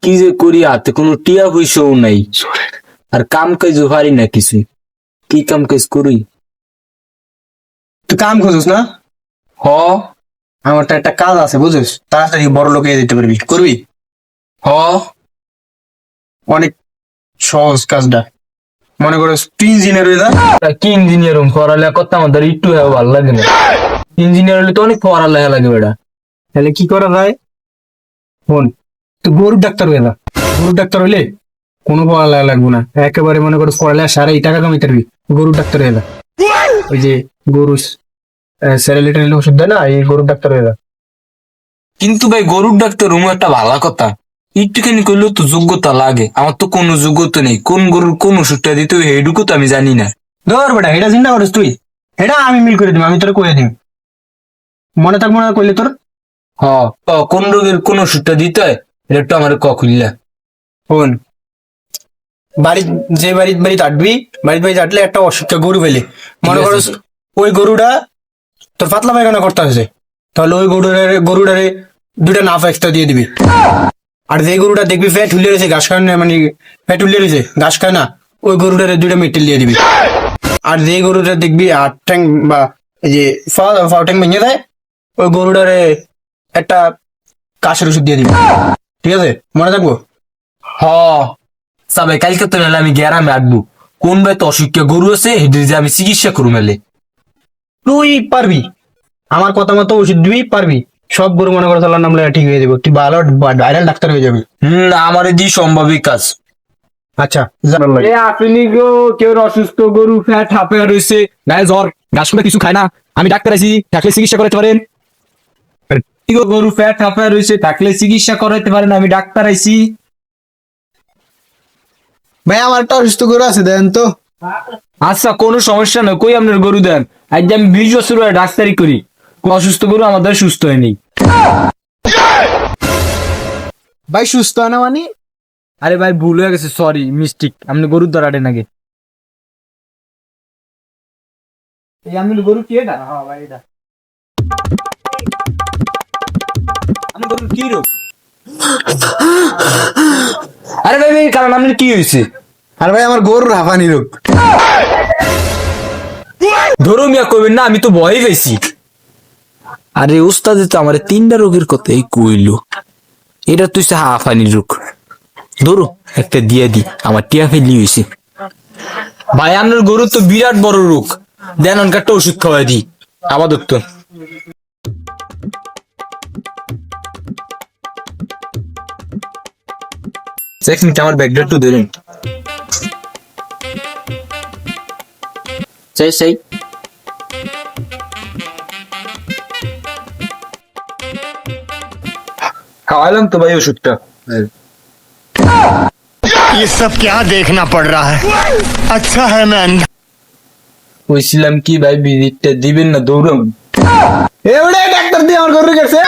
কি যে করি, হাতে কোনো টিয়া পয়সাও নাই, আর কাম কাজও পারি না কিছু। কি কাম কাজ করি? তুই কাম খুঁজিস না? হ আমার তো একটা কাজ আছে বুঝিস, তাড়াতাড়ি বড় লোক হয়ে যেতে পারবি, করবি? হ অনেক সহজ কাজটা। মনে করো তুই ইঞ্জিনিয়ার হয়ে যা। কি ইঞ্জিনিয়ার পড়ালেখা করতে আমাদের একটু ভালো লাগে না। ইঞ্জিনিয়ার হলে তো অনেক পড়ালেখা লাগে বেটা। তাহলে কি করা যায়? শোন, তুই গরুর ডাক্তার হয়ে যা। গরুর ডাক্তার হইলে কোনো পড়ালেখা লাগবে না, একেবারে মনে করো পড়ালেখা সারা এই টাকা কামাইতে পারবি। গরুর ডাক্তার হয়ে যা। ওই যে গরু স্যারেলিটারি ওষুধ দেয় না, এই গরুর ডাক্তার হয়ে যা। কিন্তু ভাই গরুর ডাক্তার একটা ভালো কথা, একটুখানি করলেও তো যোগ্যতা লাগে। আমার তো কোনো যোগ্যতা নেই, কোন গরুর কোন ওষুধটা দিতে হবে এইটুকু তো আমি জানি না। ধর বেটা, এটা চিন্তা করিস তুই, এটা আমি মিল করে দিব, আমি তোর কয়ে দিব। মনে থাকবো না কইলে তোর। হ কোন রোগের কোন ওষুধটা দিতে হয় এটা একটু আমার খুললা। শোন, বাড়ি যে বাড়িতে আটবি, বাড়িতে আটলে একটা অসুস্থ গরু পেলে, মনে করো ওই গরুটা তোর পাতলা পায়খানা করতে হয়েছে, তাহলে ওই গরুটারে দুইটা নাফ এক্সট্রা দিয়ে দিবি। আর যে গরুটা দেখবি ফ্যাট হুলিয়ে রয়েছে, ঘাস খায় না, মানে ফ্যাট হুলিয়ে রয়েছে, ঘাস খায় না, ওই গরুটারে দুইটা মেটেল দিয়ে দিবি। আর যে গরুটা দেখবি হাত ঠ্যাং বা এই যে ফাও ঠ্যাং ভেঙে দেয়, ওই গরুটারে একটা কাশের ওষুধ দিয়ে দিবি। ঠিক আছে, মনে থাকবো? হ সবাই কালকে তো নাহলে আমি গ্যারামে আটবো, কোন ভাই তো অসুখ গরু আছে সেটা যে আমি চিকিৎসা করু মেলে। তুই পারবি, আমার কথা মতো ওষুধ দিবি, পারবি। সব গরু মনে করে চালার নামলে ঠিক হয়ে যাবে, তুই ভালো ভাইরাল ডাক্তার হয়ে যাবি। আমার এদি সম্ভবই কাজ। আচ্ছা, জানার লাগে। আপনি গো কেউ অসুস্থ গরু ফ্যাট হাঁপে রয়েছে, গায়ে জ্বর, ঘাস করে কিছু খায় না, আমি ডাক্তার আছি, থাকলে চিকিৎসা করতে পারেন। কি গো গরু ফ্যাট হাঁপে রয়েছে, থাকলে চিকিৎসা করাইতে পারেন, আমি ডাক্তার আইছি। ভাই আমার একটা অসুস্থ গরু আছে, দেন তো। আচ্ছা কোনো সমস্যা নয়, কই আপনার গরু দেন। আজ আমি 20 বছর ধরে ডাক্তারি করি, কোনো অসুস্থ গরু আমাদের সুস্থ হয়নি। ভাই সুস্থ না মানে? আরে ভাই ভুল হয়ে গেছে, সরি মিস্টেক, আপনি গরুর দ্বারা আটেন আগে। এই আপনি গরু কি এটা? হ্যাঁ ভাই এটা। আপনি গরুর কি রোগ? আরে ভাই ভাই কারণ আপনার কি হয়েছে? আর ভাই আমার গরুর হাঁপানি রোগ। ধরো মিয়া কইবেন না, আমি তো ভয় পেয়েছি। আরে উস্তাদ তো আমার 3টা রোগের কথাই কইলো, এটা তুই হাফানি রোগ। ধরো একটা দিয়া দি, আমার টিয়া ফেলি হয়েছে। ভাই আপনার গরু তো বিরাট বড় রোগ, দেন অনকে একটা ওষুধ খাওয়াই দি আপাতত। এক মিনিট আমার ব্যাগটা একটু ধরেন। সেই সেই খাওয়াইলাম তো ভাই ওষুধটা। ये सब क्या देखना पड़ रहा है? अच्छा है मैं अंधा। কইছিলাম কি ভাই ভিজিটটা দিবেন না, দৌড়াম। এ ওরে ডাক্তার দিয়ে আমার গরু গেছে।